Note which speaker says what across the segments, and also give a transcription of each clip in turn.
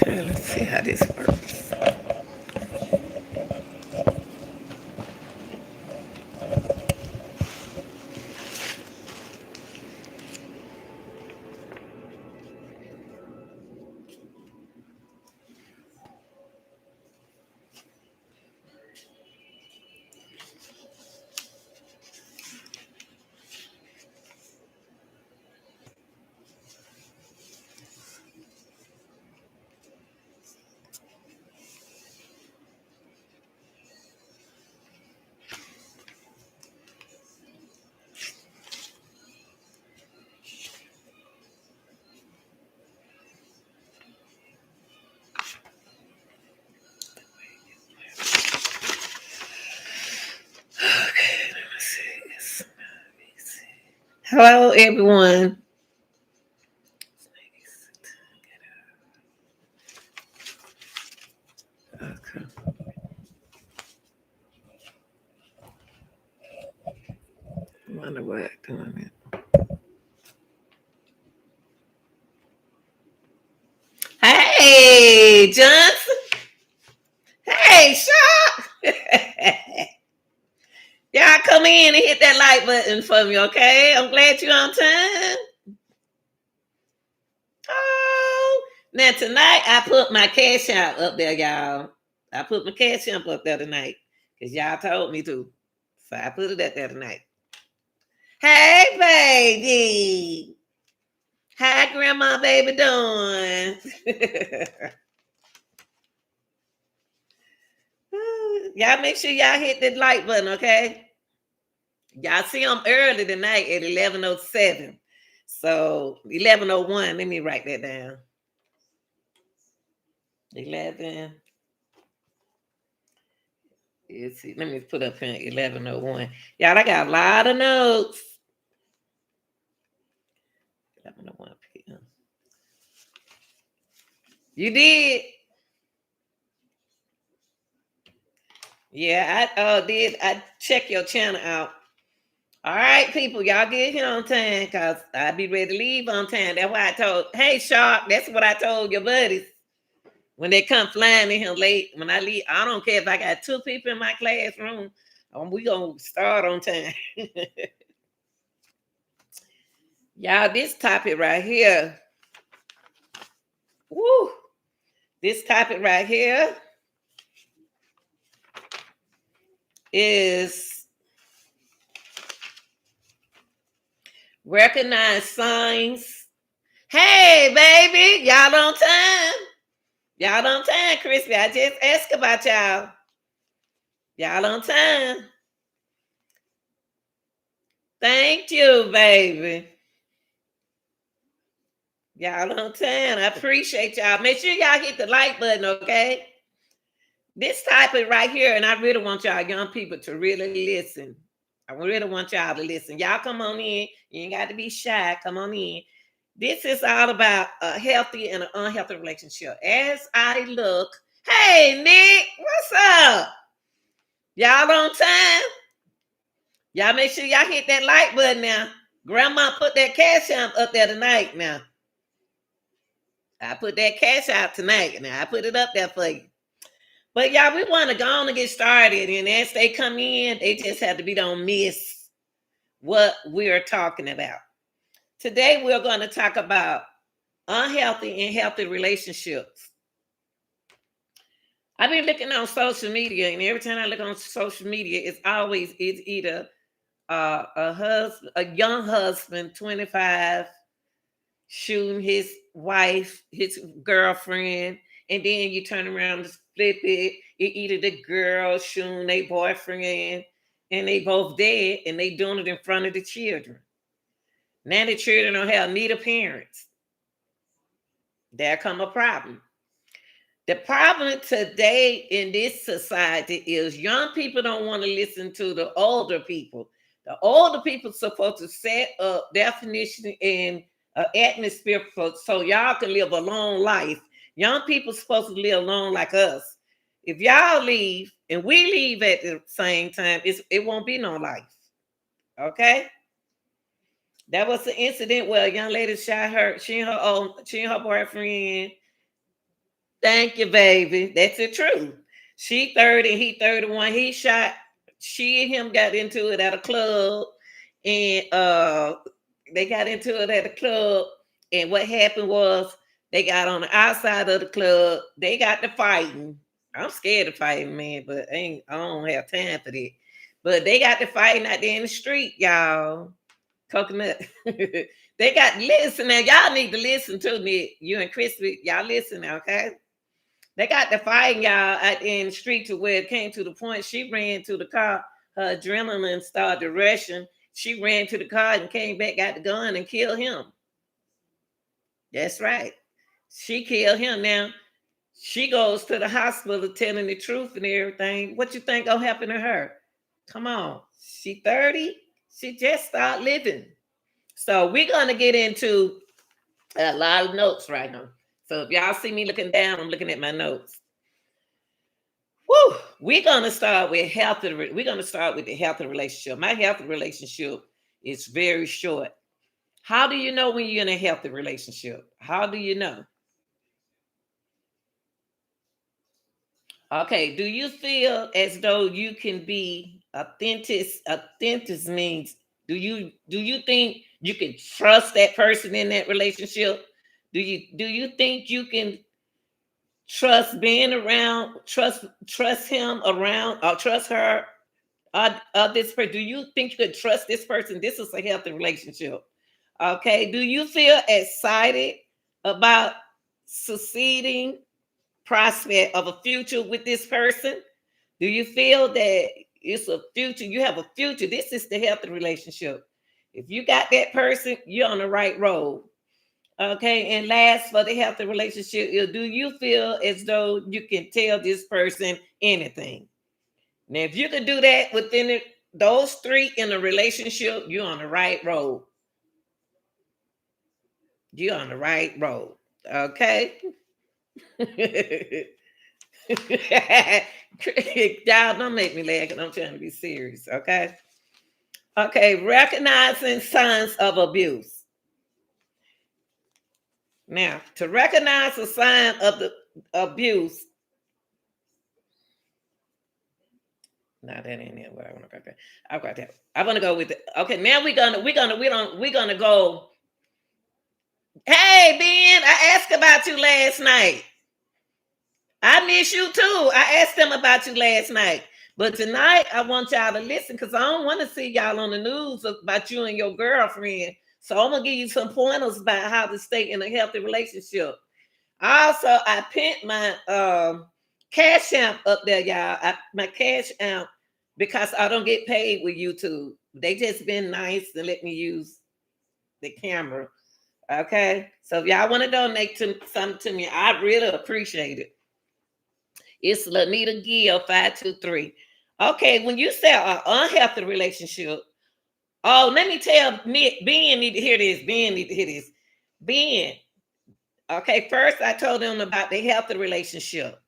Speaker 1: Let's see how this works. Okay, let me see. Hello, everyone. Okay. I wonder what I'm doing it. Hey, Johnson. Hey, Shock. Y'all come in and hit that like button for me, okay? I'm glad you're on time. Oh, now tonight I put my cash out up there, y'all. I put my cash app up there tonight because y'all told me to. So I put it up there tonight. Hey, baby. How grandma baby doing? Y'all make sure y'all hit that like button, okay? Y'all see them early tonight at 11:07. So 11:01. Let me write that down. 11. Let's see. Let me put up here 11:01. Y'all, I got a lot of notes. 11:01 p.m. You did? Yeah, I did. I check your channel out. All right, people, y'all get here on time because I be ready to leave on time. That's why I told, hey, Shark, that's what I told your buddies when they come flying in here late. When I leave, I don't care if I got 2 people in my classroom. We going to start on time. Y'all, this topic right here, woo, this topic right here is recognize signs. Hey, baby, y'all on time? Y'all on time, Crispy. I just asked about y'all. Y'all on time. Thank you, baby. Y'all on time. I appreciate y'all. Make sure y'all hit the like button, okay? This topic right here, and I really want y'all young people to really listen. I really want y'all to listen. Y'all come on in. You ain't got to be shy. Come on in. This is all about a healthy and an unhealthy relationship. As I look, hey, Nick, what's up? Y'all on time? Y'all make sure y'all hit that like button now. Grandma put that cash up there tonight now. I put that cash out tonight. Now I put it up there for you. But y'all, we want to go on and get started. And as they come in, they just have to be don't miss what we're talking about. Today we're going to talk about unhealthy and healthy relationships. I've been looking on social media, and every time I look on social media, it's either a young husband, 25, shooting his wife, his girlfriend, and then you turn around and flip it. It either the girl shooting their boyfriend, and they both dead, and they doing it in front of the children. Now the children don't have neither parents. There come a problem. The problem today in this society is young people don't want to listen to the older people. The older people supposed to set up definition and atmosphere so y'all can live a long life. Young people supposed to live long like us. If y'all leave and we leave at the same time, it won't be no life. Okay? That was the incident where a young lady shot her, she and her boyfriend. Thank you, baby. That's the truth. She 30, he 31. He shot, she and him got into it at a club. And they got into it at the club. And what happened was they got on the outside of the club. They got to fighting. I'm scared of fighting, man, but I don't have time for that. But they got to fighting out there in the street, y'all. Coconut. They got listen now. Y'all need to listen to me. You and Crispy, y'all listen, okay? They got the fighting y'all out in the street to where it came to the point she ran to the car. Her adrenaline started rushing. She ran to the car and came back, got the gun, and killed him. That's right. She killed him. Now she goes to the hospital telling the truth and everything. What you think gonna happen to her? Come on. She 30. She just started living. So we're gonna get into a lot of notes right now. So if y'all see me looking down, I'm looking at my notes. Woo! We're gonna start with healthy. We're gonna start with the healthy relationship. My healthy relationship is very short. How do you know when you're in a healthy relationship? How do you know? Okay, do you feel as though you can be authentic? Authentic means do you think you can trust that person in that relationship? Do you think you can trust being around, trust him around, or trust her, or this person? Do you think you could trust this person? This is a healthy relationship. Okay. Do you feel excited about succeeding prospect of a future with this person? Do you feel that it's a future? You have a future. This is the healthy relationship. If you got that person, you're on the right road. Okay. And last, for the healthy relationship, do you feel as though you can tell this person anything? Now, if you can do that within those three in a relationship, you're on the right road. You're on the right road. Okay. Y'all don't make me laugh because I'm trying to be serious. Okay. Okay. Recognizing signs of abuse. Now, to recognize a sign of the abuse. No, that ain't it. What I want to go. I've got that. I want to go with it. Okay. Now we're gonna go. Hey, Ben, I asked about you last night. I miss you too. I asked them about you last night. But tonight, I want y'all to listen because I don't want to see y'all on the news about you and your girlfriend. So I'm going to give you some pointers about how to stay in a healthy relationship. Also, I pinned my cash app up there, y'all. My cash app, because I don't get paid with YouTube. They just been nice to let me use the camera. Okay. So if y'all want to donate something to me, I really appreciate it. It's Lanita Gill 523. Okay, when you say an unhealthy relationship, oh, let me tell Nick, Ben need to hear this. Ben need to hear this. Ben, okay, first I told him about the healthy relationship.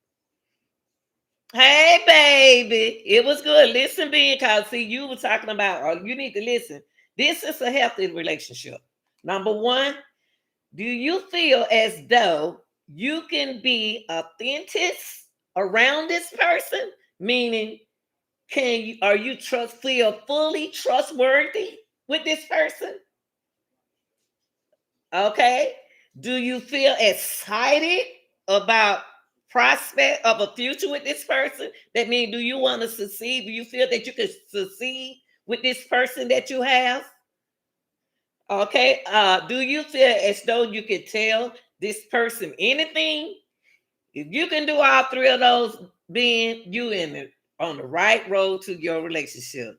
Speaker 1: Hey, baby, it was good. Listen, Ben, because see, you were talking about, oh, you need to listen. This is a healthy relationship. Number one, do you feel as though you can be authentic around this person? Meaning, are you feel fully trustworthy with this person? Okay. Do you feel excited about prospect of a future with this person? That means, do you want to succeed? Do you feel that you can succeed with this person that you have? Okay. Do you feel as though you could tell this person anything? If you can do all three of those, being you on the right road to your relationship.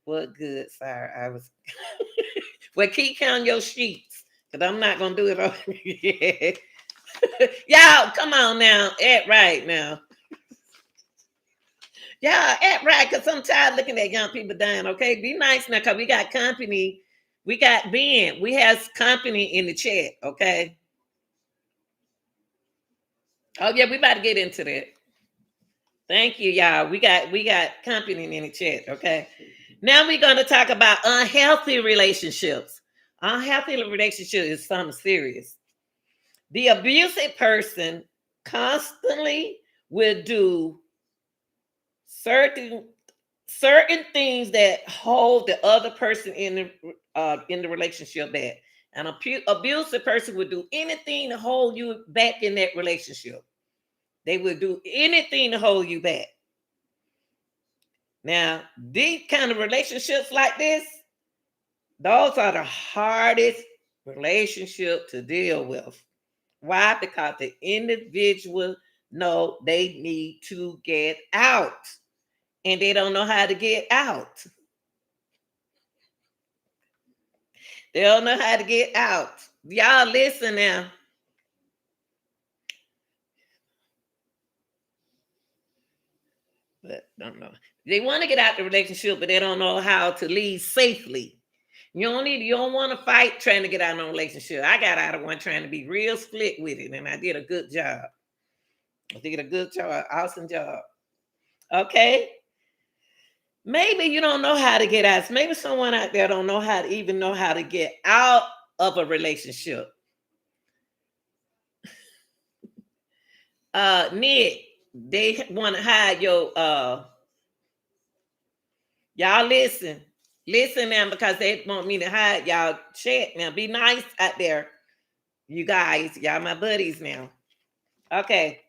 Speaker 1: What good, sir? I was well, keep counting your sheets, because I'm not gonna do it all. Y'all, come on now. Act right now. Y'all act right, because I'm tired looking at young people dying. Okay, be nice now, because we got company. We got Ben. We have company in the chat. Okay. Oh yeah, we about to get into that. Thank you, y'all. We got company in the chat. Okay. Now we're gonna talk about unhealthy relationships. Unhealthy relationship is something serious. The abusive person constantly will do certain certain things that hold the other person in the relationship back. An abusive person would do anything to hold you back in that relationship. They would do anything to hold you back. Now, these kind of relationships like this, those are the hardest relationship to deal with. Why? Because the individual know they need to get out, and they don't know how to get out. They don't know how to get out. Y'all listen now. But don't know. They want to get out the relationship, but they don't know how to leave safely. You don't want to fight trying to get out of a relationship. I got out of one trying to be real split with it, and I did a good job. I did a good job, awesome job. Okay. Maybe you don't know how to get out. Maybe someone out there don't know how to even know how to get out of a relationship. Nick, they want to hide your y'all listen. Listen now because they want me to hide y'all chat now. Be nice out there. You guys, y'all my buddies now. Okay.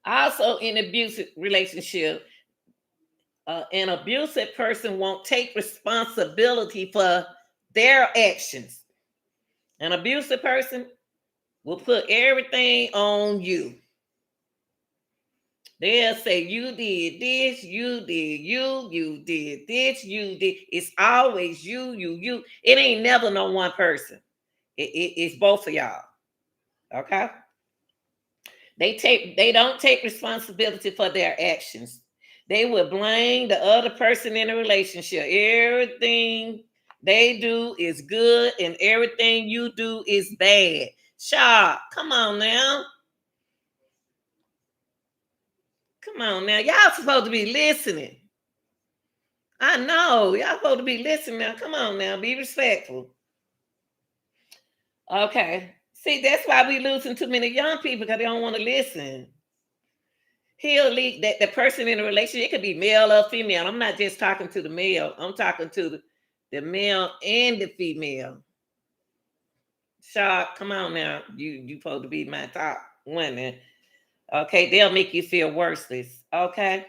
Speaker 1: Also in abusive relationship, an abusive person won't take responsibility for their actions. An abusive person will put everything on you. They'll say, you did this, you did you did this, you did. It's always you. It ain't never no one person. It's both of y'all. Okay? They don't take responsibility for their actions. They will blame the other person in a relationship. Everything they do is good and everything you do is bad. Shaw, come on now. Come on now. Y'all supposed to be listening. I know. Y'all supposed to be listening now. Come on now. Be respectful. Okay. See, that's why we losing too many young people because they don't want to listen. He'll lead that the person in a relationship, it could be male or female. I'm not just talking to the male. I'm talking to the male and the female. Shark, come on now. You supposed to be my top woman. Okay, they'll make you feel worthless. Okay.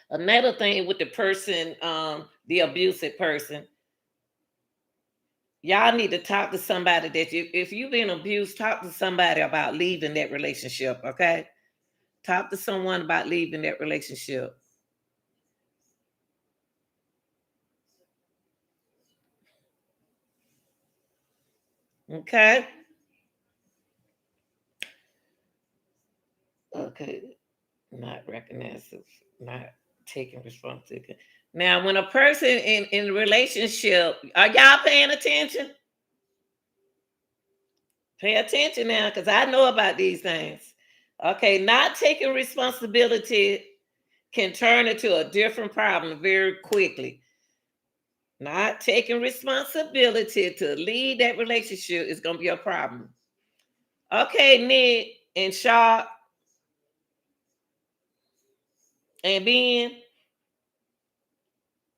Speaker 1: Another thing with the person, the abusive person, y'all need to talk to somebody if you've been abused, talk to somebody about leaving that relationship. Okay. Talk to someone about leaving that relationship. Okay. Okay. Not recognizing, not taking responsibility. Now, when a person in a relationship, are y'all paying attention? Pay attention now, because I know about these things. Okay, not taking responsibility can turn into a different problem very quickly. Not taking responsibility to lead that relationship is going to be a problem. Okay, Nick and Shaw and Ben,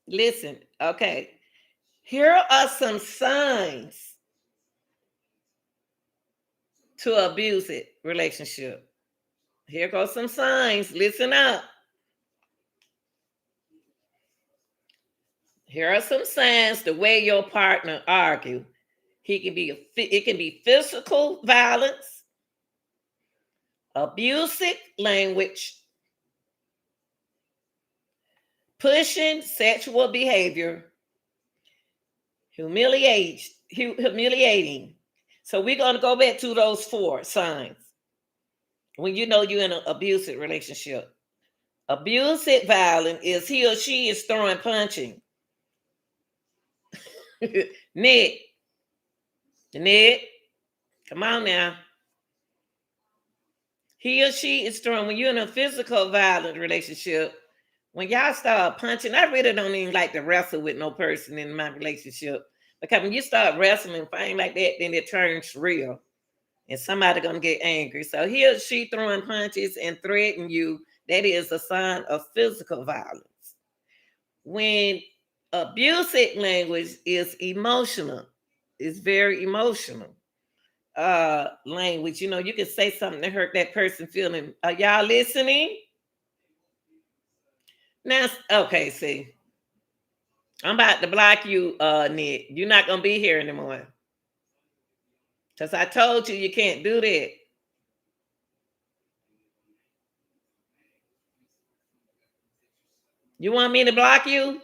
Speaker 1: listen. Okay, here are some signs to abuse it relationship. Here goes some signs. Listen up. Here are some signs the way your partner argue. It can be physical violence, abusive language, pushing sexual behavior, humiliating. So we're going to go back to those four signs. When you know you're in an abusive relationship. Abusive violence is he or she is throwing punching. Nick, Nick, come on now. He or she is throwing, when you're in a physical violent relationship, when y'all start punching, I really don't even like to wrestle with no person in my relationship. Because when you start wrestling, things like that, then it turns real. and somebody gonna get angry. So he or she throwing punches and threatening you, that is a sign of physical violence. When abusive language is emotional, it's very emotional language. You know, you can say something to hurt that person feeling. Are y'all listening? Now, okay, see, I'm about to block you, Nick. You're not gonna be here anymore. Because I told you can't do that. You want me to block you?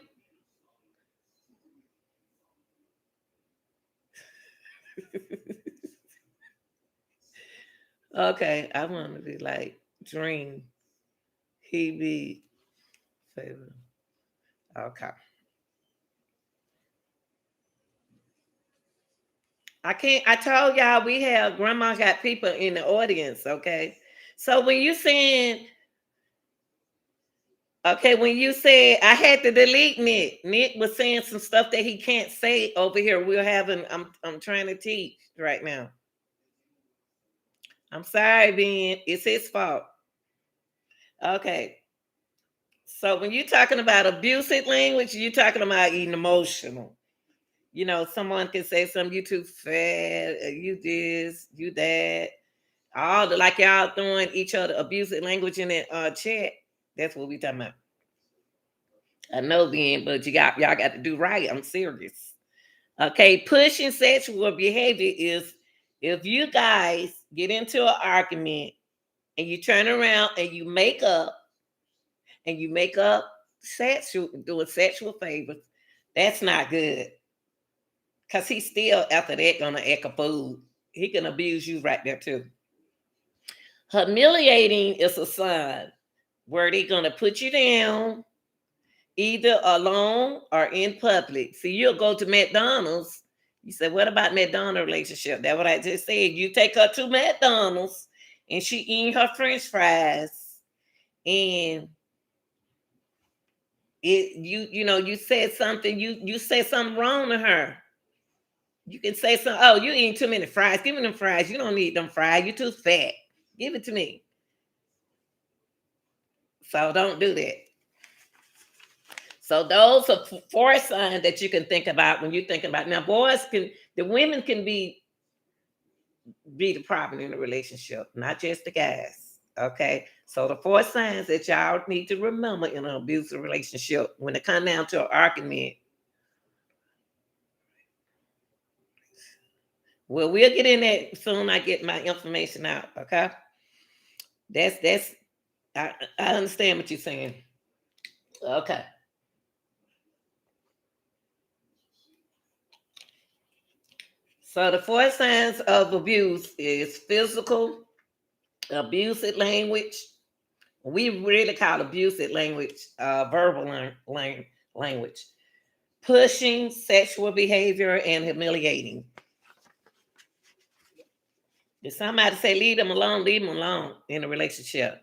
Speaker 1: Okay, I want to be like Dream. He be favorite. Okay. I can't. I told y'all we have grandma got people in the audience. Okay. So when you saying okay, when you said I had to delete Nick, Nick was saying some stuff that he can't say over here. We're having. I'm trying to teach right now. I'm sorry, Ben. It's his fault. Okay. So when you're talking about abusive language, you're talking about eating emotional. You know, someone can say something, you too fat, you this, you that. All the like y'all throwing each other abusive language in that chat. That's what we talking about. I know then, but y'all got to do right. I'm serious. Okay, pushing sexual behavior is if you guys get into an argument and you turn around and you make up sexual doing sexual favors, that's not good. Cause he's still after that gonna act a fool. He can abuse you right there too. Humiliating is a sign where they gonna put you down either alone or in public. See, you'll go to McDonald's. You say, what about McDonald's relationship? That's what I just said. You take her to McDonald's and she eating her French fries, and you know you said something you said something wrong to her. You can say something. Oh, you eating too many fries. Give me them fries. You don't need them fries. You too fat. Give it to me. So don't do that. So those are four signs that you can think about when you think about. Now, the women can be the problem in a relationship, not just the guys. Okay. So the four signs that y'all need to remember in an abusive relationship when it comes down to an argument. Well, we'll get in that soon. I get my information out. Okay. That's I understand what you're saying. Okay. So the four signs of abuse is physical, abusive language. We really call abusive language verbal language. Pushing, sexual behavior, and humiliating. If somebody say leave them alone in a relationship.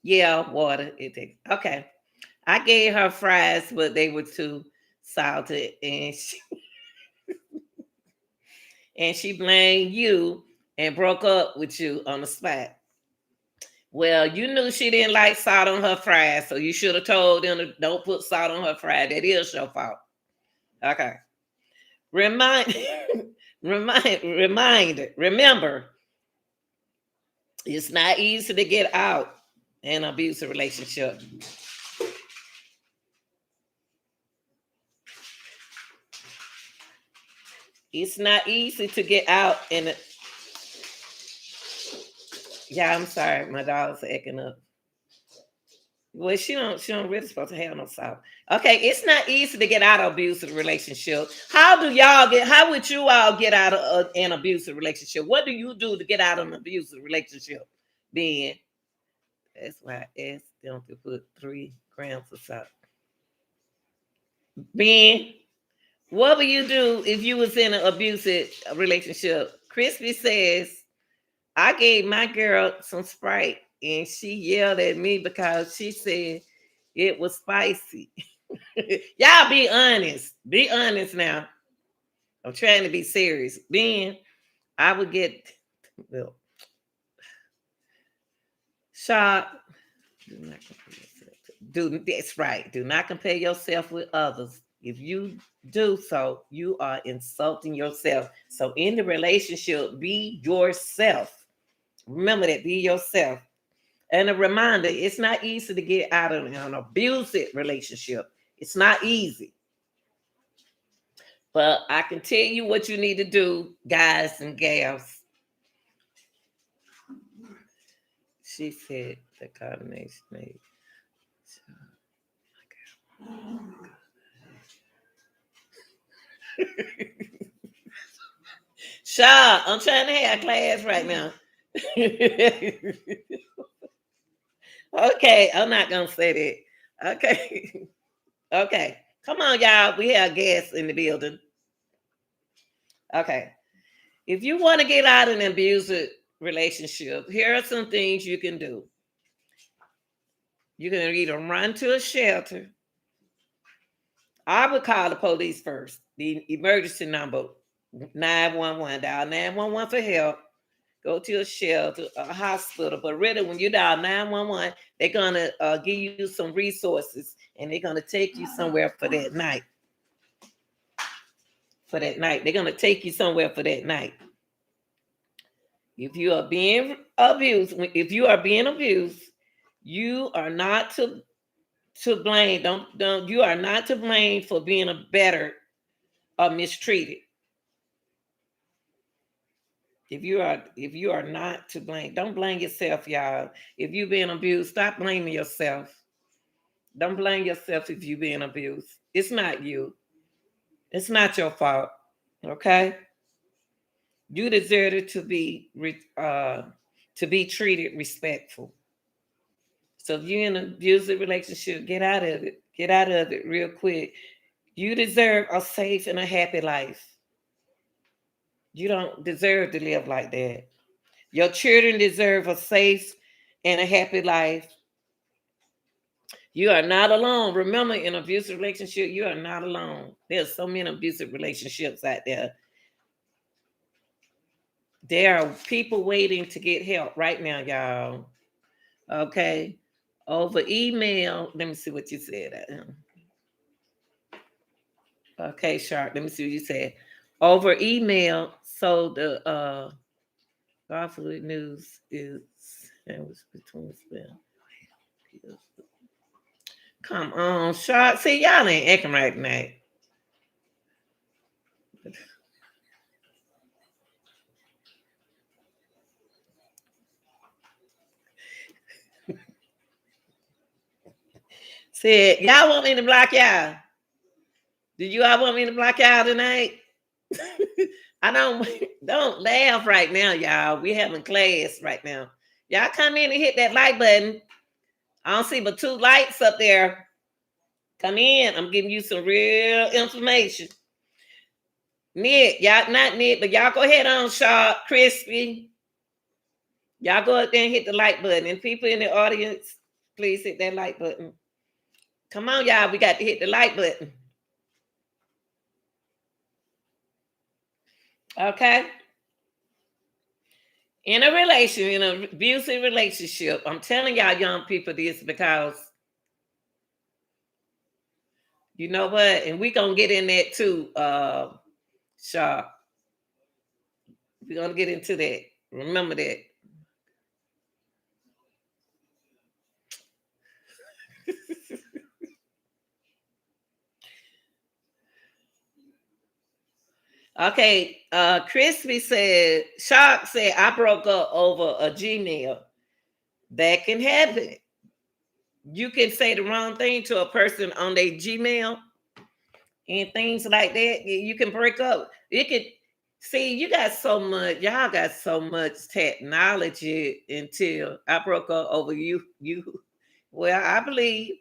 Speaker 1: Yeah, water. It takes. Okay. I gave her fries, but they were too salty, and she blamed you and broke up with you on the spot. Well, you knew she didn't like salt on her fries, so you should have told them to don't put salt on her fries. That is your fault. Okay. Remind, remember, it's not easy to get out in an abusive relationship. It's not easy to get out in it. Yeah, I'm sorry, my dog's acting up. Well, she don't really supposed to have no salt. Okay, it's not easy to get out of abusive relationship. How would you all get out of an abusive relationship? What do you do to get out of an abusive relationship? Ben, that's why I asked them to put 3 grams of salt. Ben, what would you do if you was in an abusive relationship? Crispy says, I gave my girl some Sprite and she yelled at me because she said it was spicy. Y'all be honest. Be honest now. I'm trying to be serious. Ben, I would get well, shop. Do not compare yourself. That's right. Do not compare yourself with others. If you do so, you are insulting yourself. So in the relationship, be yourself. Remember that. Be yourself. And a reminder: it's not easy to get out of an abusive relationship. It's not easy. But I can tell you what you need to do, guys and gals. She said the combination made. Shaw, I'm trying to have class right now. Okay, I'm not gonna say that. Okay. Okay. Come on, y'all. We have guests in the building. Okay. If you want to get out of an abusive relationship, here are some things you can do. You can either run to a shelter. I would call the police first, the emergency number 911. Dial 911 for help. Go to a shelter, a hospital. But really, when you dial 911, they're going to give you some resources and they're going to take you somewhere for that night. For that night. They're going to take you somewhere for that night. If you are being abused, you are not to blame. Don't you are not to blame for being a better or mistreated. If you are not to blame, don't blame yourself, y'all. If you're being abused, stop blaming yourself. Don't blame yourself if you're being abused. It's not you. It's not your fault. Okay? You deserve it to be treated respectful. So if you're in an abusive relationship, get out of it. Get out of it real quick. You deserve a safe and a happy life. You don't deserve to live like that. Your children deserve a safe and a happy life. You are not alone. Remember, in an abusive relationship, you are not alone. There's so many abusive relationships out there. There are people waiting to get help right now, y'all. Okay. Over email. Let me see what you said. Okay, Sharp. Let me see what you said. Over email. So the awful news is it was between spell. Come on, Sharp. See, y'all ain't acting right tonight. Said, y'all want me to block y'all? Do you all want me to block y'all tonight? I don't laugh right now, y'all. We having class right now. Y'all come in and hit that like button. I don't see but 2 lights up there. Come in. I'm giving you some real information. Nick, y'all not Nick, but y'all go ahead on Sharp, Crispy. Y'all go up there and hit the like button. And people in the audience, please hit that like button. Come on, y'all. We got to hit the like button. Okay? In an abusive relationship, I'm telling y'all young people this because you know what? And we're gonna get in that too, Sharp. We're gonna get into that. Remember that. Okay, Crispy said, Sharp said, I broke up over a Gmail. That can happen. You can say the wrong thing to a person on their Gmail and things like that. You can break up. It could see you got so much, y'all got so much technology until I broke up over you. Well, I believe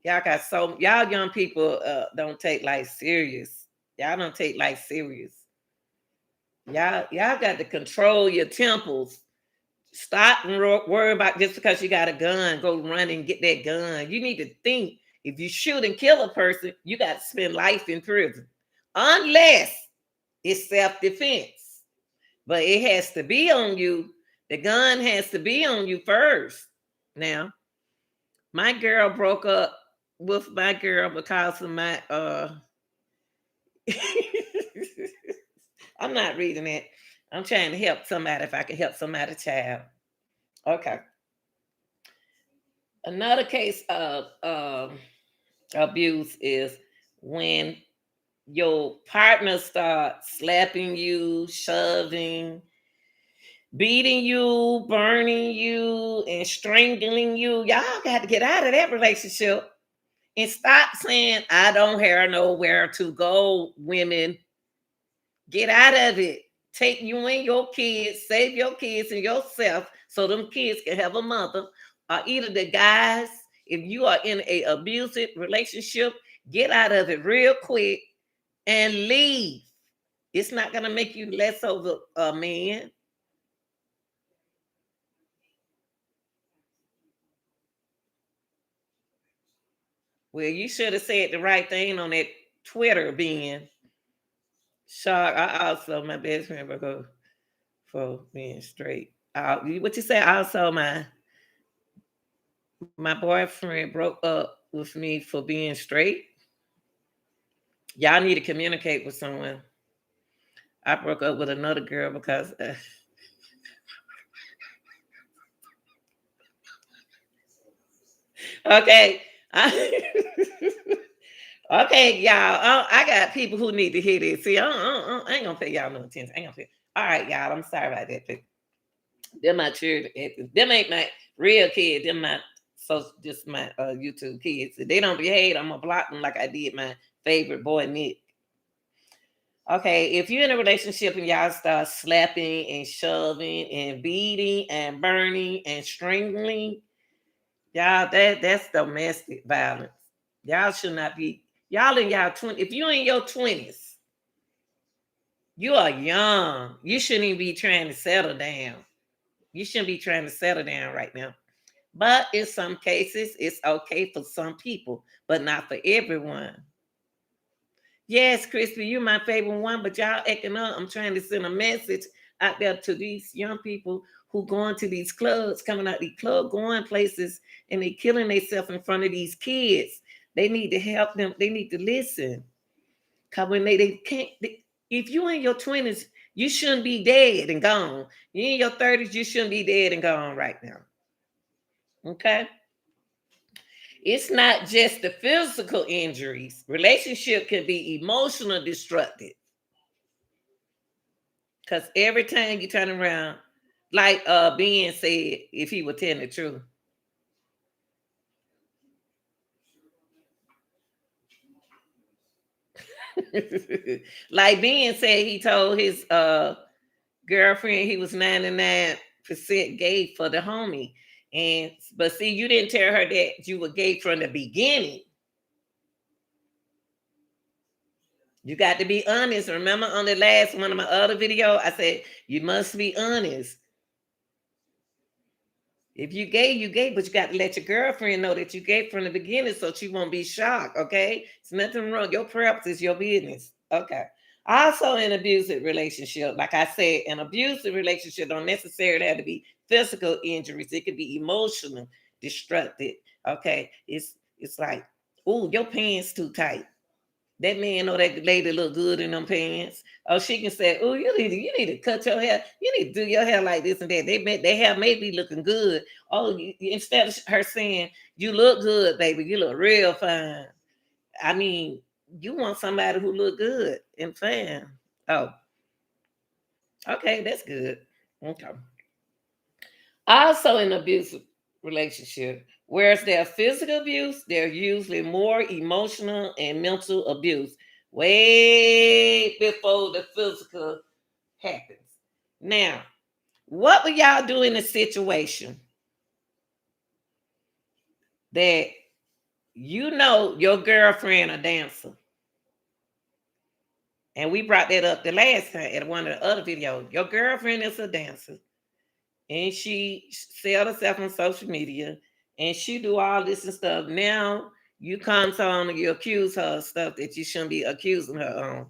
Speaker 1: y'all young people don't take life serious. Y'all don't take life serious. Y'all got to control your temples. Stop and worry about just because you got a gun, go run and get that gun. You need to think if you shoot and kill a person, you got to spend life in prison. Unless it's self-defense. but it has to be on you. The gun has to be on you first. Now, my girl broke up with my girl because of my I'm not reading it. I'm trying to help somebody if I can help somebody child. Okay. Another case of abuse is when your partner starts slapping you, shoving, beating you, burning you, and strangling you. Y'all got to get out of that relationship and stop saying, I don't have nowhere to go, women. Get out of it. Take you and your kids, save your kids and yourself so them kids can have a mother. Or either the guys, if you are in a abusive relationship, get out of it real quick and leave. It's not gonna make you less of a man. Well, you should have said the right thing on that Twitter being shocked. I also my best friend will go for being straight. What you say? Also, my boyfriend broke up with me for being straight. Y'all need to communicate with someone. I broke up with another girl because okay. Okay, y'all. I got people who need to hear this. See, I ain't gonna pay y'all no attention. I ain't gonna pay. All right, y'all. I'm sorry about that. But they're my children. Them ain't my real kids. Them my just my YouTube kids. If they don't behave, I'm gonna block them like I did my favorite boy Nick. Okay, if you're in a relationship and y'all start slapping and shoving and beating and burning and strangling, y'all that's domestic violence. Y'all should not be. Y'all in y'all 20. If you're in your 20s, you are young. You shouldn't even be trying to settle down. You shouldn't be trying to settle down right now. But in some cases, it's okay for some people, but not for everyone. Yes, Crispy, you're my favorite one, but y'all acting up. I'm trying to send a message out there to these young people who going to these clubs, coming out these clubs, going places, and they killing themselves in front of these kids. They need to help them. They need to listen. Cause when they can't, if you in your 20s, you shouldn't be dead and gone. You in your 30s, you shouldn't be dead and gone right now. Okay. It's not just the physical injuries. Relationship can be emotional destructive. Because every time you turn around, like Ben said, if he would tell the truth. Like Ben said, he told his girlfriend he was 99% gay for the homie. And but see, you didn't tell her that you were gay from the beginning. You got to be honest. Remember on the last one of my other video, I said you must be honest. If you gay, you gay, but you got to let your girlfriend know that you gay from the beginning so she won't be shocked. Okay, it's nothing wrong. Your preference is your business. Okay. Also, an abusive relationship, like I said, an abusive relationship don't necessarily have to be physical injuries. It could be emotional, destructive. Okay, it's like, oh, your pants too tight. That man know that lady look good in them pants. Oh, she can say, "Oh, you need to cut your hair. You need to do your hair like this and that." They have may be looking good. Oh, instead of her saying, "You look good, baby. You look real fine." I mean, you want somebody who look good and fine. Oh, okay, that's good. Okay. Also, in abusive relationship, whereas there's physical abuse, there's usually more emotional and mental abuse way before the physical happens. Now, what would y'all do in a situation that you know your girlfriend a dancer? And we brought that up the last time at one of the other videos. Your girlfriend is a dancer and she sell herself on social media and she do all this and stuff. Now you come on and you accuse her of stuff that you shouldn't be accusing her on.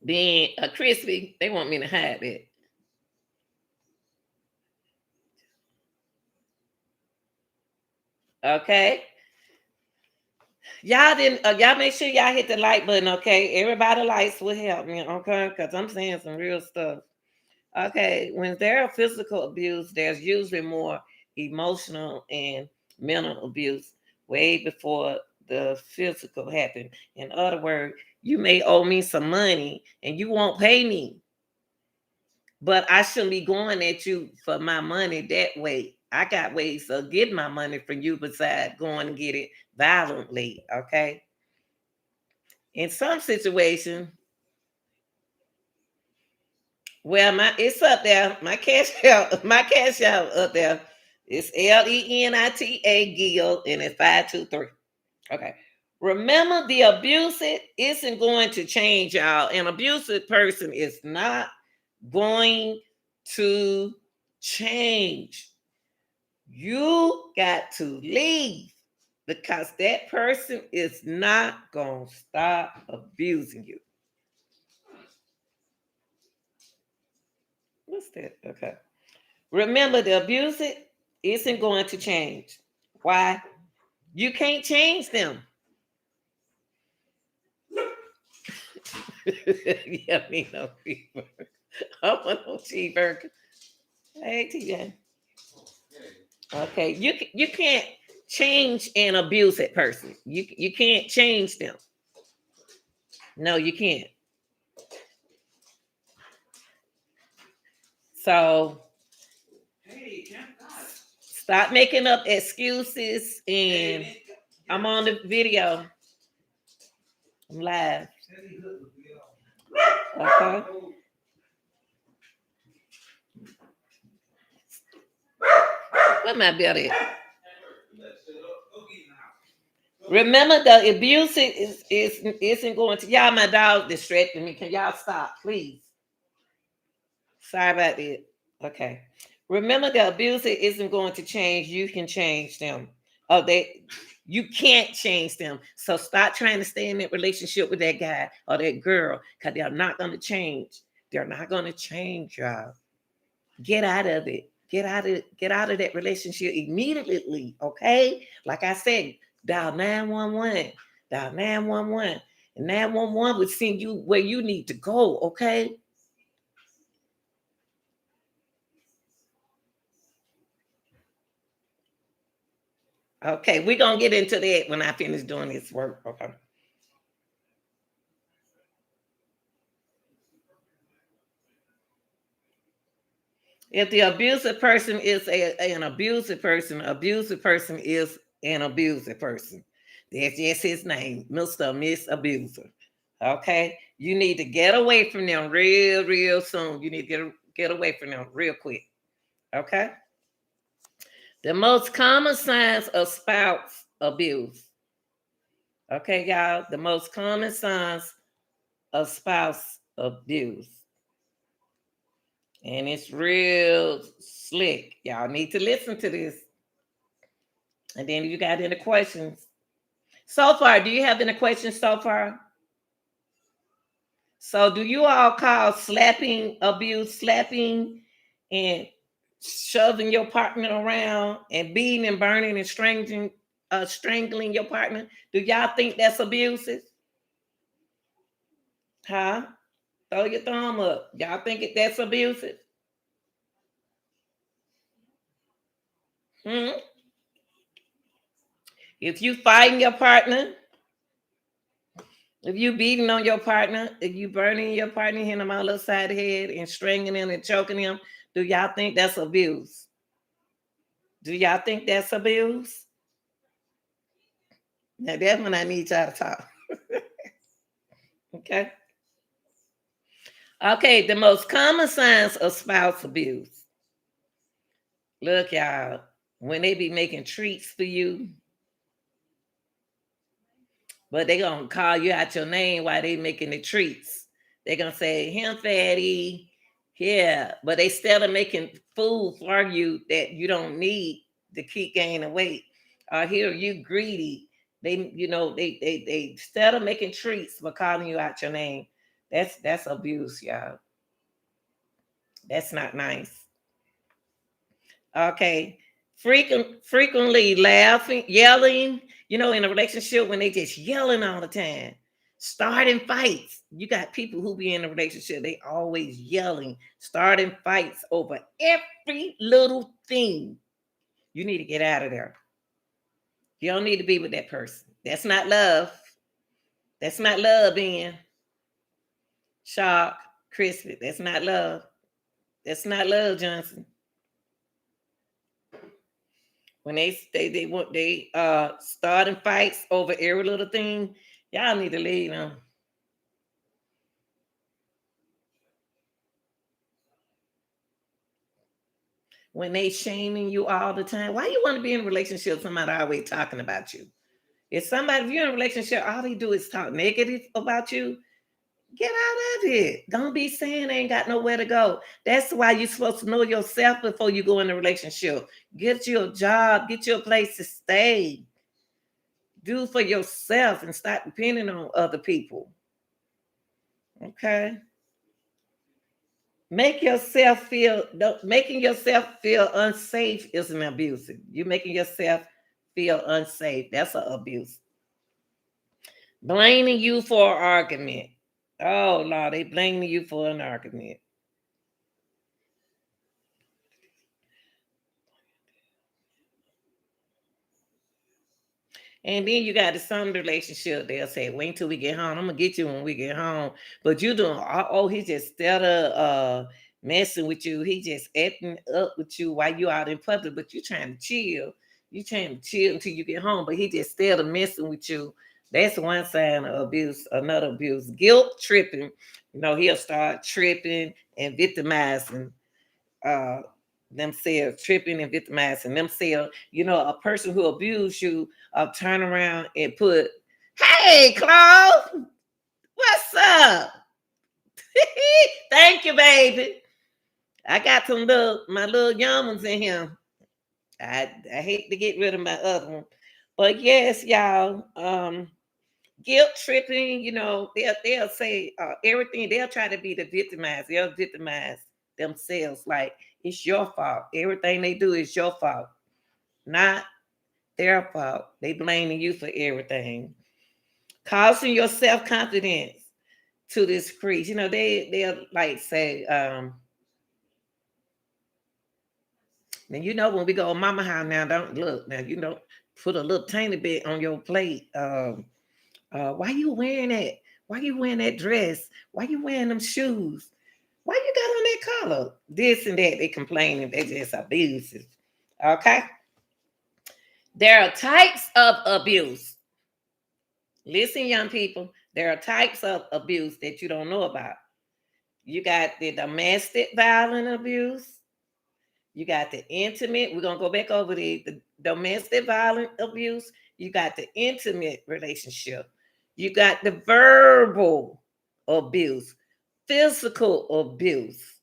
Speaker 1: being a crispy, they want me to hide it. Okay. Y'all didn't y'all make sure y'all hit the like button, okay? Everybody likes will help me, okay? Because I'm saying some real stuff. Okay, when there's physical abuse, there's usually more emotional and mental abuse way before the physical happened. In other words, you may owe me some money and you won't pay me, but I shouldn't be going at you for my money that way. I got ways of getting my money from you besides going and get it violently, okay? In some situations, well, my it's up there. My cash out up there. It's Lenita Gill and it's 523. Okay. Remember, the abusive isn't going to change, y'all. An abusive person is not going to change. You got to leave because that person is not going to stop abusing you. What's that? Okay. Remember, the abusive isn't going to change. Why? You can't change them. Yeah, me no fever. I want no cheeseburger. Hey, TJ. Okay, you can't change an abusive person. You can't change them. No, you can't. So stop making up excuses. And I'm on the video. I'm live. Okay. What my belly? Remember, the abuse isn't going to y'all. My dog distracting me. Can y'all stop, please? Sorry about that. Okay. Remember, the abuser isn't going to change. You can change them. Oh, you can't change them. So stop trying to stay in that relationship with that guy or that girl because they're not going to change. They're not going to change, y'all. Get out of it. Get out of that relationship immediately. Okay. Like I said, dial 911. Dial 911. And 911 would send you where you need to go. Okay. Okay, we're gonna get into that when I finish doing this work. Okay. If the abusive person is an abusive person is an abusive person. That's just his name, Mr. or Miss Abuser. Okay. You need to get away from them real soon. You need to get away from them real quick. Okay. The most common signs of spouse abuse. Okay, y'all. The most common signs of spouse abuse. And it's real slick. Y'all need to listen to this. And then you got any questions? So far, do you have any questions so far? So do you all call slapping abuse, slapping and shoving your partner around and beating and burning and strangling your partner? Do y'all think that's abusive? Huh? Throw your thumb up. Y'all think that's abusive? Hmm? If you fighting your partner, if you beating on your partner, if you burning your partner, hitting them all upside the head and stringing him and choking him, do y'all think that's abuse? Do y'all think that's abuse? Now that's when I need y'all to talk. Okay. Okay, the most common signs of spouse abuse. Look, y'all, when they be making treats for you, but they gonna call you out your name while they making the treats. They gonna say, him fatty. Yeah, but they still are making food for you that you don't need to keep gaining weight. Or here you greedy. They, they instead of making treats but calling you out your name, That's abuse, y'all. That's not nice. Okay. Frequently laughing, yelling, in a relationship when they just yelling all the time. Starting fights. You got people who be in a relationship, they always yelling, starting fights over every little thing. You need to get out of there. You don't need to be with that person. That's not love. That's not love, being shock, crispy. That's not love. That's not love, Johnson. When they want they starting fights over every little thing, y'all need to leave them. When they shaming you all the time, why you want to be in a relationship? Somebody always talking about you. If you're in a relationship, all they do is talk negative about you. Get out of it. Don't be saying they ain't got nowhere to go. That's why you're supposed to know yourself before you go in a relationship. Get you a job, get you a place to stay. Do for yourself and stop depending on other people. Okay. Making yourself feel unsafe is an abuse. You making yourself feel unsafe. That's an abuse. Blaming you for an argument. Oh Lord, they blaming you for an argument. And then you got the some relationship, they'll say, wait till we get home. I'm gonna get you when we get home. But you doing he just instead of messing with you, he just acting up with you while you out in public, but you trying to chill. You trying to chill until you get home, but he just instead of messing with you. That's one sign of abuse, another abuse. Guilt tripping. He'll start tripping and victimizing uh themselves, tripping and victimizing themselves. A person who abused you turn around and put, "Hey, Claude, what's up?" Thank you, baby. I got my little young ones in here. I hate to get rid of my other one, but yes, y'all. Guilt tripping. They'll say everything. They'll try to be the victimized. They'll victimize themselves like it's your fault. Everything they do is your fault, not their fault. They blaming you for everything, causing your self confidence to decrease. They'll like say, and when we go mama house now, don't look now. Put a little tiny bit on your plate. Why you wearing that? Why you wearing that dress? Why you wearing them shoes? Why you got on that color? This and that. They complaining. They just abusive. Okay. There are types of abuse. Listen, young people. There are types of abuse that you don't know about. You got the domestic violent abuse. You got the intimate. We're gonna go back over the domestic violent abuse. You got the intimate relationship. You got the verbal abuse, physical abuse,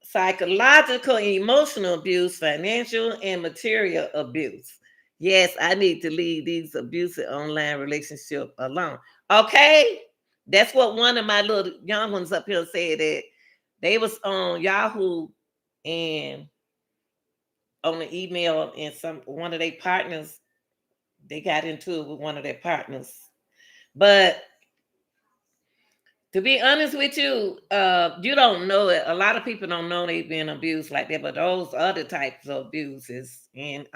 Speaker 1: psychological and emotional abuse, financial and material abuse. Yes, I need to leave these abusive online relationship alone. Okay, that's what one of my little young ones up here said, that they was on Yahoo and on the email, and one of their partners, they got into it with one of their partners. But to be honest with you, you don't know it. A lot of people don't know they've been abused like that, but those other types of abuses and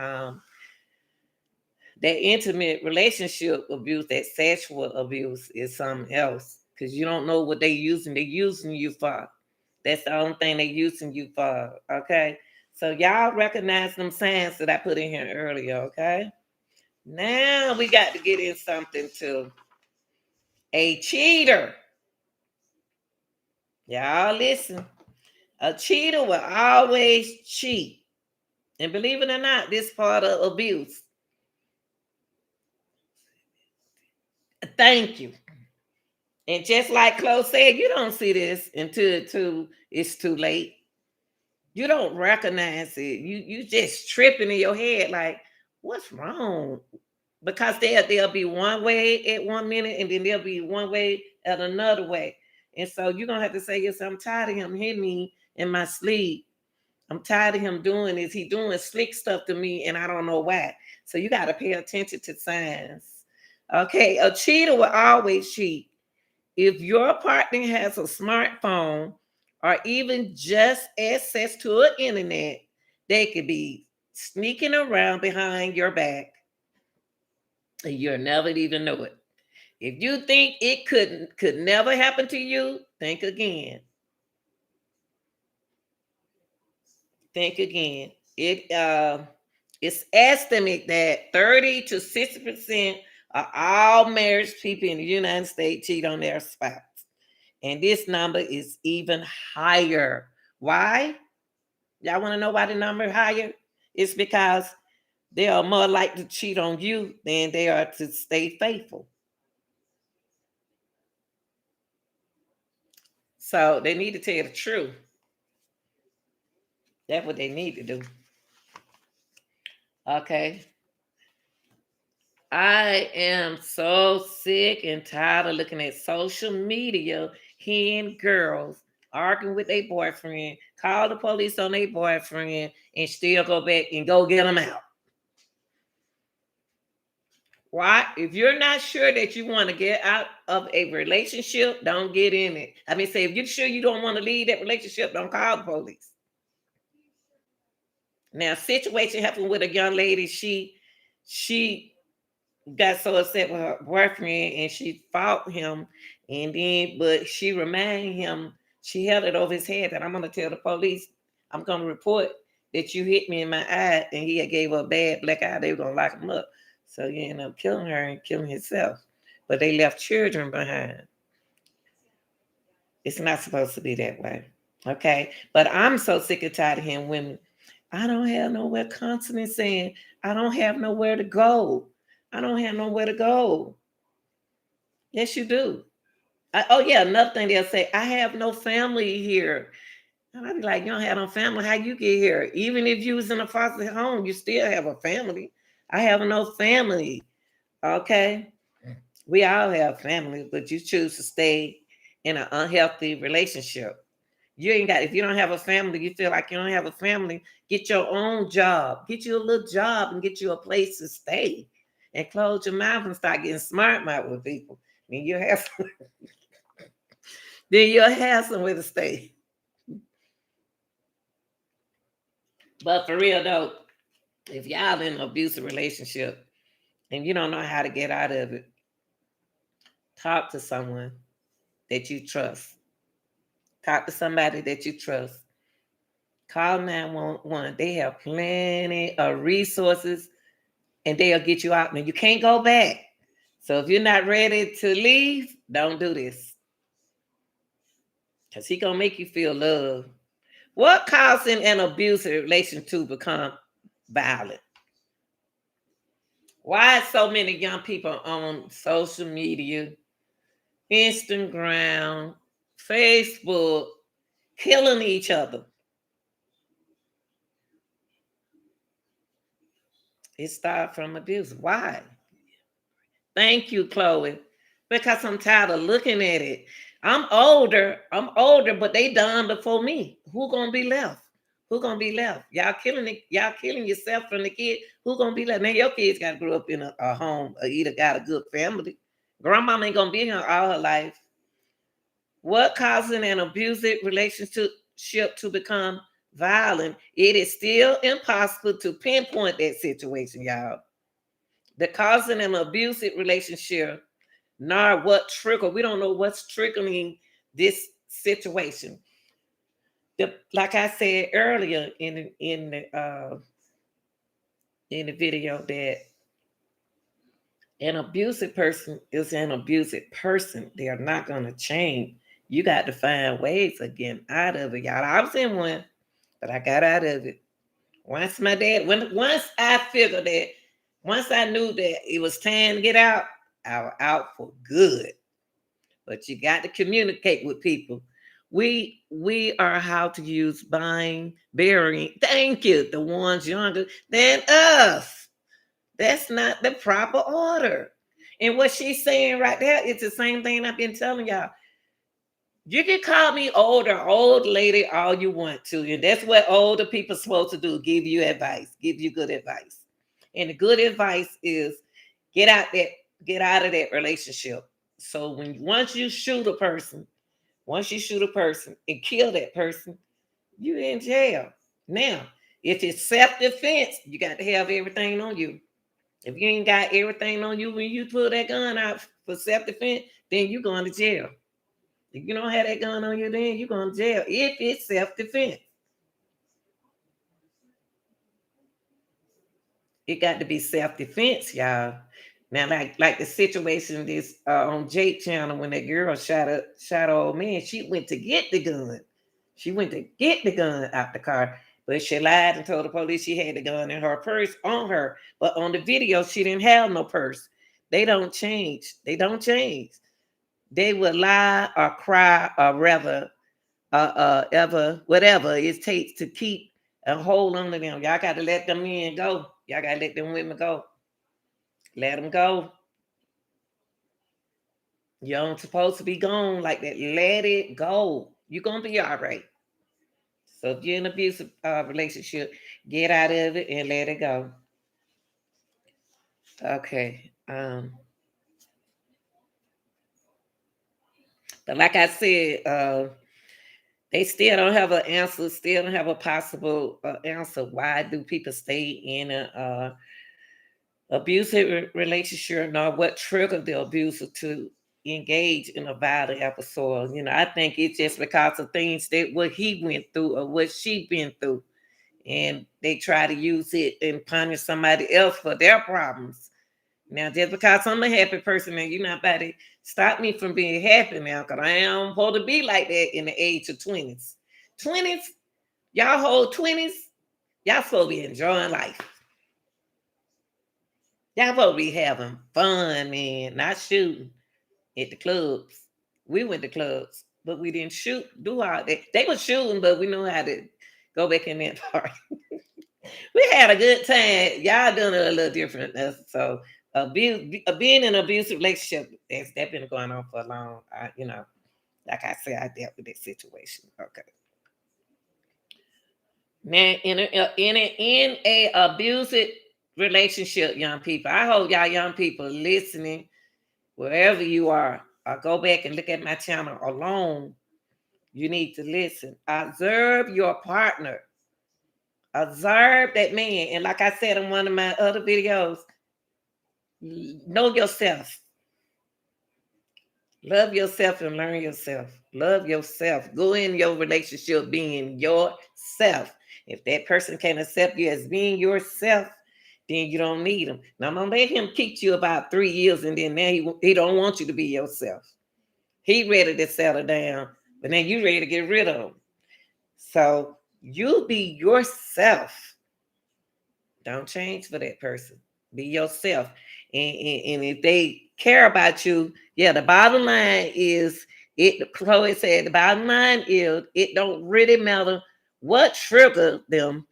Speaker 1: that intimate relationship abuse, that sexual abuse is something else, because you don't know what they're using. They're using you for. That's the only thing they're using you for. Okay. So y'all recognize them signs that I put in here earlier. Okay. Now we got to get in something to a cheater. Y'all listen. A cheater will always cheat. And believe it or not, this part of abuse. Thank you. And just like Chloe said, you don't see this until it's too late. You don't recognize it. You just tripping in your head like, what's wrong? Because there'll be one way at one minute, and then there'll be one way at another way. And so you're going to have to say, yes, I'm tired of him hitting me in my sleep. I'm tired of him doing this. He doing slick stuff to me, and I don't know why. So you got to pay attention to signs. Okay, a cheater will always cheat. If your partner has a smartphone or even just access to an internet, they could be sneaking around behind your back, and you'll never even know it. If you think it could never happen to you, think again. Think again. It's estimated that 30 to 60% of all married people in the United States cheat on their spouse. And this number is even higher. Why? Y'all want to know why the number is higher? It's because they are more likely to cheat on you than they are to stay faithful. So they need to tell the truth. That's what they need to do. Okay. I am so sick and tired of looking at social media, hearing girls arguing with their boyfriend, call the police on their boyfriend, and still go back and go get them out. Why? If you're not sure that you want to get out of a relationship, don't get in it. I mean, say if you're sure you don't want to leave that relationship, don't call the police. Now, situation happened with a young lady. She got so upset with her boyfriend and she fought him, and then but she reminded him, she held it over his head that I'm gonna tell the police, I'm gonna report that you hit me in my eye, and he had gave her a bad black eye. They were gonna lock him up. So he ended up killing her and killing himself. But they left children behind. It's not supposed to be that way. Okay. But I'm so sick and tired of hearing women, I don't have nowhere, constantly saying, I don't have nowhere to go. I don't have nowhere to go. Yes, you do. Oh, yeah. Another thing they'll say, I have no family here. And I'd be like, you don't have no family. How you get here? Even if you was in a foster home, you still have a family. I have no family. Okay. We all have family, but you choose to stay in an unhealthy relationship. You ain't got, if you don't have a family, you feel like you don't have a family, get your own job. Get you a little job and get you a place to stay. And close your mouth and start getting smart mouth with people. Then you'll have then you'll have somewhere to stay. But for real though, if y'all in an abusive relationship and you don't know how to get out of it, talk to someone that you trust. Talk to somebody that you trust. Call 911. They have plenty of resources and they'll get you out. Now, you can't go back. So if you're not ready to leave, don't do this. Because he's going to make you feel loved. What causes an abusive relationship to become violent? Why are so many young people on social media, Instagram, Facebook, killing each other? It started from abuse. Why? Thank you, Chloe. Because I'm tired of looking at it. I'm older, but they done before me. Who gonna be left? Who gonna be left? Y'all killing it, y'all killing yourself from the kid. Who gonna be left? Now your kids gotta grow up in a home or either got a good family. Grandma ain't gonna be here all her life. What causing an abusive relationship to become violent? It is still impossible to pinpoint that situation, y'all. The causing an abusive relationship, nor what trigger. We don't know what's triggering this situation. Like I said earlier in the video, that an abusive person is an abusive person. They are not going to change. You got to find ways of getting out of it, y'all. I was in one, but I got out of it. Once I knew that it was time to get out, I was out for good. But you got to communicate with people. We are how to use buying, burying. Thank you, the ones younger than us. That's not the proper order. And what she's saying right there, it's the same thing I've been telling y'all. You can call me old lady, all you want to. And that's what older people supposed to do, give you advice, give you good advice. And the good advice is get out that, get out of that relationship. So once you shoot a person, once you shoot a person and kill that person, you in jail. Now, if it's self-defense, you got to have everything on you. If you ain't got everything on you when you pull that gun out for self-defense, then you going to jail. If you don't have that gun on you, then you going to jail if it's self-defense. It got to be self-defense, y'all. Now, like the situation this on Jake channel when that girl shot old man, she went to get the gun. She went to get the gun out the car, but she lied and told the police she had the gun in her purse on her. But on the video, she didn't have no purse. They don't change. They don't change. They will lie or cry or rather ever whatever it takes to keep and hold on to them. Y'all got to let them men go. Y'all got to let them women go. Let them go. You don't supposed to be gone like that. Let it go. You're gonna be all right. So if you're in an abusive relationship, get out of it and let it go. Okay. But like I said, they still don't have an answer. Still don't have a possible answer. Why do people stay in a abusive relationship? Nor what triggered the abuser to engage in a violent episode? I think it's just because of things that what he went through or what she been through, and they try to use it and punish somebody else for their problems. Now, just because I'm a happy person and you're not about to stop me from being happy now, because I am supposed to be like that in the age of 20s. 20s, y'all hold 20s, y'all supposed to be enjoying life. Y'all supposed to be having fun, man, not shooting at the clubs. We went to clubs, but we didn't do all that. They were shooting, but we know how to go back in that part. We had a good time. Y'all doing it a little different. So, being in an abusive relationship, that's been going on for a long. Like I said, I dealt with that situation. Okay. Now, in a abusive relationship, young people, I hope y'all young people listening wherever you are, go back and look at my channel alone. You need to listen. Observe your partner. Observe that man. And like I said in one of my other videos, know yourself. Love yourself and learn yourself. Love yourself. Go in your relationship being yourself. If that person can't accept you as being yourself, then you don't need him. Now, don't let him keep you about 3 years and then now he don't want you to be yourself. He ready to settle down, but then you ready to get rid of him. So you be yourself. Don't change for that person. Be yourself. And if they care about you, yeah, the bottom line is Chloe said the bottom line is it don't really matter what triggered them.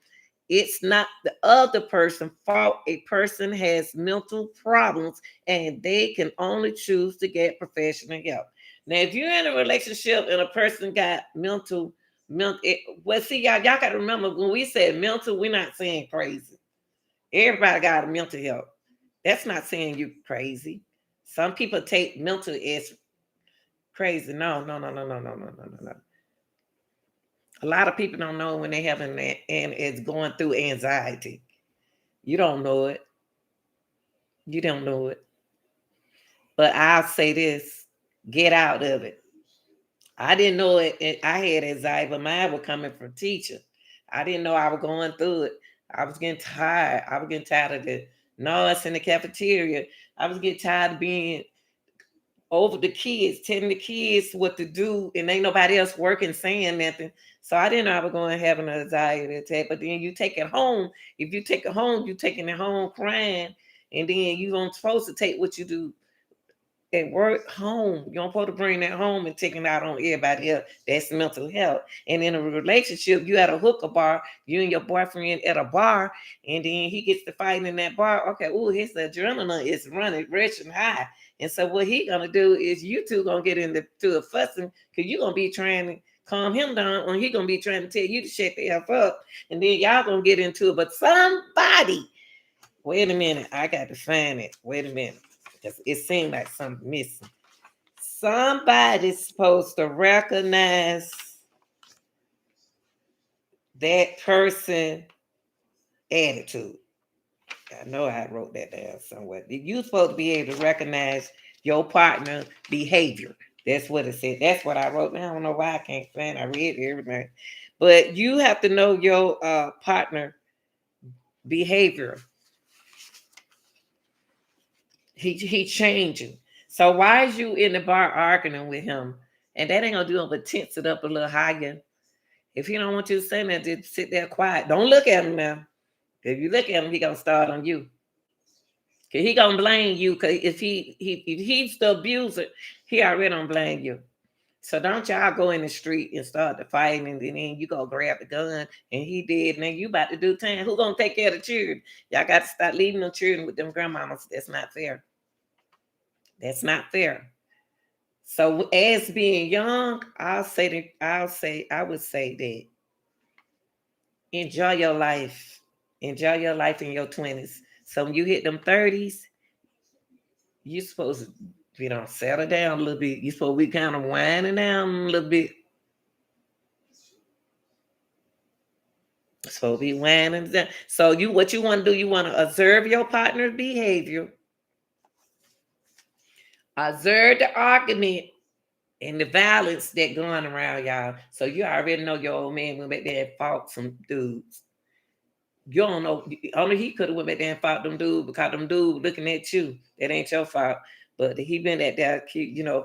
Speaker 1: It's not the other person's fault. A person has mental problems and they can only choose to get professional help. Now, if you're in a relationship and a person got well, see, y'all got to remember when we said mental, we're not saying crazy. Everybody got a mental health. That's not saying you crazy. Some people take mental as crazy. No, no, no, no, no, no, no, no, no, no. A lot of people don't know when they having that and it's going through anxiety. You don't know it. You don't know it. But I'll say this: get out of it. I didn't know it. I had anxiety, but mine was coming from teaching. I didn't know I was going through it. I was getting tired. I was getting tired of the noise in the cafeteria. I was getting tired of being over the kids, telling the kids what to do, and ain't nobody else working saying nothing. So I didn't know I was going to have an anxiety attack. But then you take it home. If you take it home, you taking it home crying, and then you don't supposed to take what you do. at work, home. You don't supposed to bring that home and take it out on everybody else. That's mental health. And in a relationship, you at a hookah bar, you and your boyfriend at a bar, and then he gets to fighting in that bar. Okay, his adrenaline is running rich and high. And so what he gonna do is you two gonna get into a fussing because you gonna be trying to calm him down, or he gonna be trying to tell you to shut the F up, and then y'all gonna get into it. But somebody, wait a minute, I got to find it. Wait a minute. Because it seemed like something missing. Somebody's supposed to recognize that person attitude. I know I wrote that down somewhere. You're supposed to be able to recognize your partner behavior. That's what it said. That's what I wrote. I don't know why I can't find it. I read everything. But you have to know your partner behavior. He changing. So why is you in the bar arguing with him? And that ain't gonna do him but tense it up a little higher. If he don't want you to say that, just sit there quiet. Don't look at him now. If you look at him, he gonna start on you. Cause he gonna blame you. Cause if he's the abuser, he already don't blame you. So don't y'all go in the street and start the fighting, and then you go grab the gun, and he did, and then you about to do time. Who gonna take care of the children? Y'all got to start leaving the children with them grandmamas. That's not fair. That's not fair. So as being young, I would say that enjoy your life. Enjoy your life in your 20s. So when you hit them 30s, you supposed to, settle down a little bit. You supposed to be kind of winding down a little bit. So be winding down. So what you want to do, you want to observe your partner's behavior. Observe the argument and the violence that going around, y'all. So you already know your old man went back there and fought some dudes. You don't know. Only he could have went back there and fought them dudes because them dudes looking at you. That ain't your fault. But he been at that,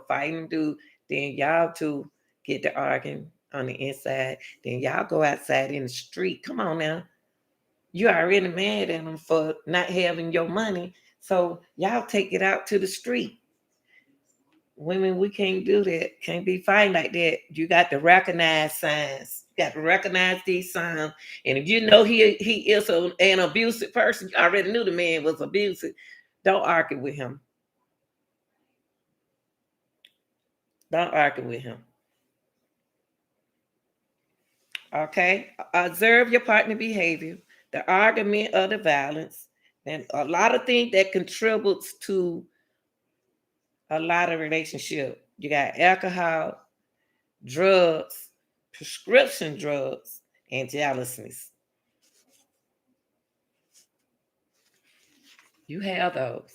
Speaker 1: fighting dude. Then y'all two get to arguing on the inside. Then y'all go outside in the street. Come on now. You already mad at them for not having your money. So y'all take it out to the street. Women, we can't do that. Can't be fighting like that. You got to recognize signs. You got to recognize these signs. And if you know he is an abusive person, you already knew the man was abusive. Don't argue with him. Don't argue with him. Okay? Observe your partner behavior, the argument or the violence, and a lot of things that contributes to a lot of relationship. You got alcohol, drugs, prescription drugs, and jealousness. You have those.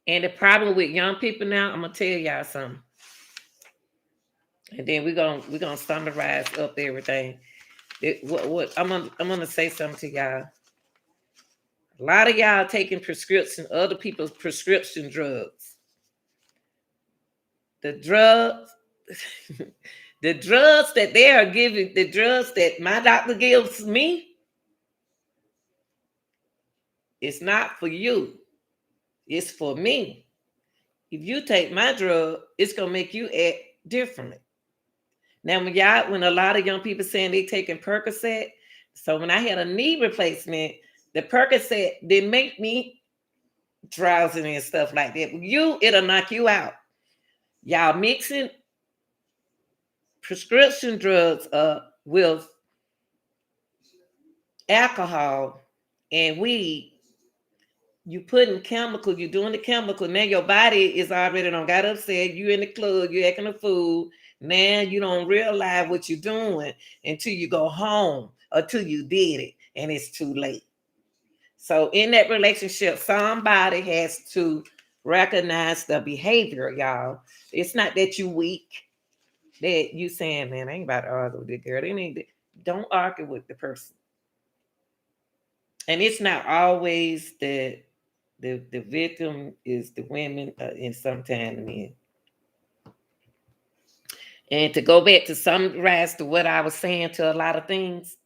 Speaker 1: And the problem with young people now, I'm gonna tell y'all something. And then we're gonna summarize up everything. What I'm gonna say something to y'all. A lot of y'all taking other people's prescription drugs. The drugs, the drugs that they are giving, the drugs that my doctor gives me, it's not for you. It's for me. If you take my drug, it's gonna make you act differently. Now, when a lot of young people saying they taking Percocet, so when I had a knee replacement, the Percocet didn't make me drowsy and stuff like that. It'll knock you out. Y'all mixing prescription drugs with alcohol and weed. You putting chemical, you doing the chemical. Now your body is already got upset. You in the club, you acting a fool. Now you don't realize what you're doing until you go home or till you did it and it's too late. So in that relationship, somebody has to recognize the behavior, y'all. It's not that you weak, that you saying, man, I ain't about to argue with this girl. Don't argue with the person. And it's not always that the victim is the women, and sometimes the men. And to go back to summarize to what I was saying to a lot of things,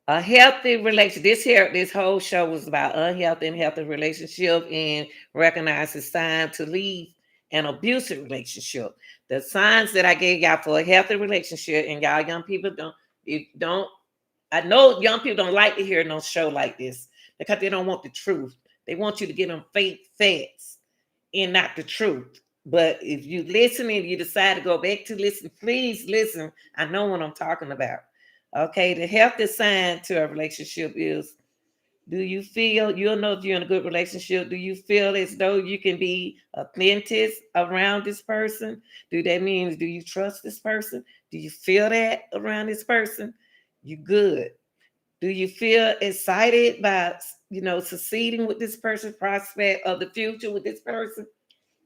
Speaker 1: A healthy relationship. This whole show was about unhealthy and healthy relationship and recognize it's time to leave an abusive relationship. The signs that I gave y'all for a healthy relationship, and y'all young people don't. I know young people don't like to hear no show like this because they don't want the truth. They want you to get them fake facts and not the truth. But if you listen and you decide to go back to listen, please listen. I know what I'm talking about. Okay, the healthy sign to a relationship is, do you feel, you'll know if you're in a good relationship, do you feel as though you can be authentic around this person? Do that mean, do you trust this person? Do you feel that around this person? You good. Do you feel excited by, succeeding with this person, prospect of the future with this person?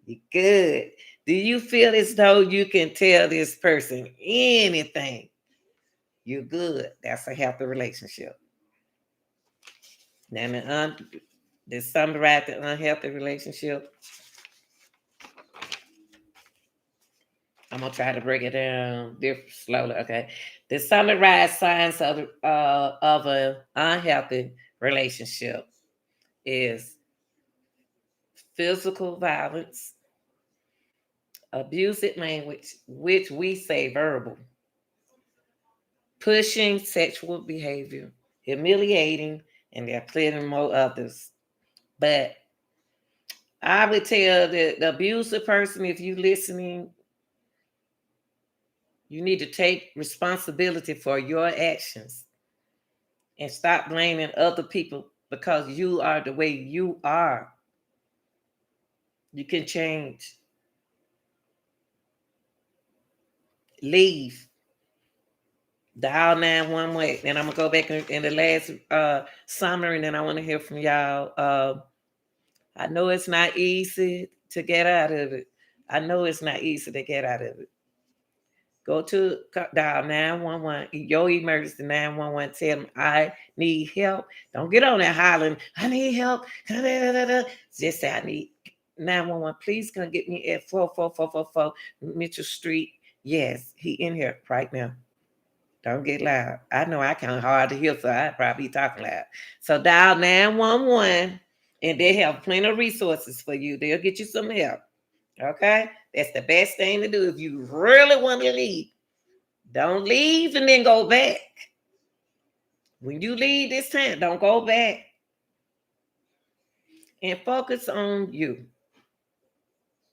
Speaker 1: You good. Do you feel as though you can tell this person anything? You're good. That's a healthy relationship. Now, to summarize the unhealthy relationship, I'm gonna try to break it down slowly. Okay, the summarize signs of an unhealthy relationship is physical violence, abusive language, which we say verbal, pushing sexual behavior, humiliating, and there are plenty more others. But I would tell the abusive person, if you listening, you need to take responsibility for your actions and stop blaming other people because you are the way you are. You can change. Leave. Dial 911. Then I'm gonna go back in the last summary, and then I want to hear from y'all. I know it's not easy to get out of it. I know it's not easy to get out of it. Go to dial 911, your emergency 911. Tell them I need help. Don't get on there hollering, I need help. Just say I need 911. Please come get me at 44444 Mitchell Street. Yes, he in here right now. Don't get loud. I know I kind of hard to hear, so I probably talking loud. So dial 911, and they have plenty of resources for you. They'll get you some help. Okay? That's the best thing to do if you really want to leave. Don't leave and then go back. When you leave this time, don't go back. And focus on you.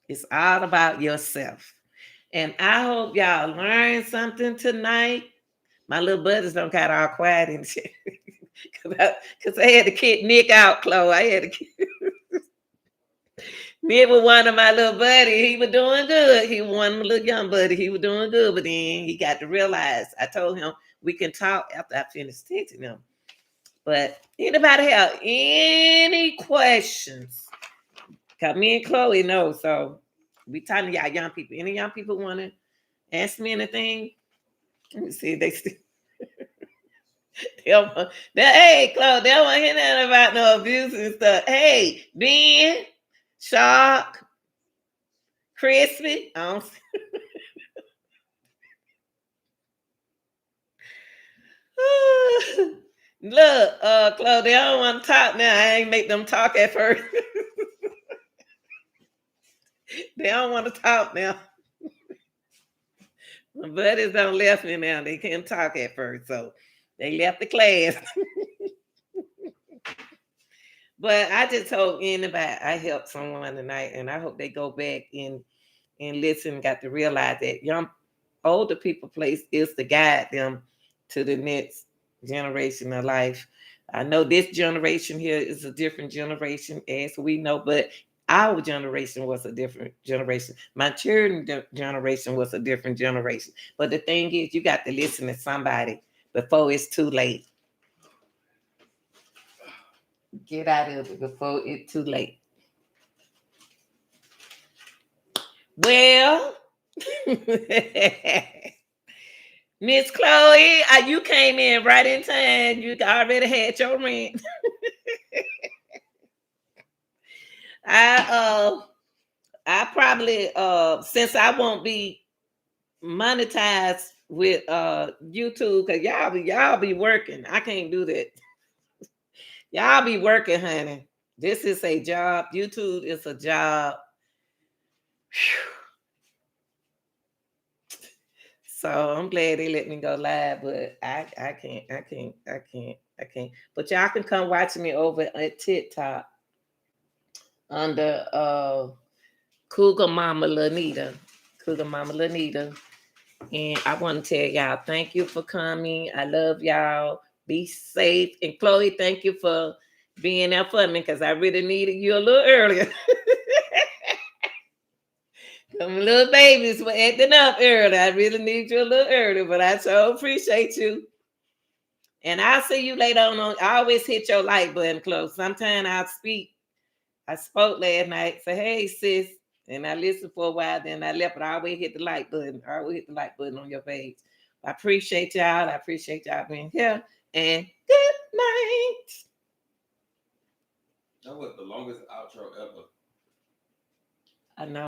Speaker 1: It's all about yourself. And I hope y'all learned something tonight. My little buddies don't got all quiet and shit. Because I had to kick Nick out, Chloe. I had to kick Nick was one of my little buddy. He was doing good. He was one of my little young buddy. He was doing good. But then he got to realize, I told him we can talk after I finish teaching him. But anybody have any questions? Because me and Chloe know. So we talking to y'all young people. Any young people want to ask me anything? Let me see if they still. Hey, Chloe, they don't want to hear nothing about no abuse and stuff. Hey, Ben, Shark, Crispy. I don't Look, Chloe, they don't want to talk now. I ain't make them talk at first. They don't want to talk now. My buddies don't left me now. They can't talk at first, so they left the class. But I just hope anybody I helped someone tonight, and I hope they go back and listen, got to realize that young older people place is to guide them to the next generation of life. I know this generation here is a different generation, as we know, but our generation was a different generation. My children's generation was a different generation. But the thing is, you got to listen to somebody before it's too late. Get out of it before it's too late. Well, Miss Chloe, you came in right in time. You already had your rent. I probably since I won't be monetized with YouTube, because y'all be working. I can't do that. Y'all be working, honey. This is a job. YouTube is a job. Whew. So I'm glad they let me go live, but I can't. But y'all can come watch me over at TikTok under Cougar Mama Lanita. Cougar Mama Lanita. And I want to tell y'all, thank you for coming. I love y'all. Be safe. And Chloe, thank you for being there for me, because I really needed you a little earlier. Them little babies were acting up early. I really need you a little early, but I so appreciate you. And I'll see you later on. I always hit your like button, Chloe. Sometimes I'll speak. I spoke last night. Say, hey, sis. And I listened for a while, then I left, but I always hit the like button. I always hit the like button on your page. I appreciate y'all. I appreciate y'all being here. And good night.
Speaker 2: That was the longest outro ever.
Speaker 1: I know.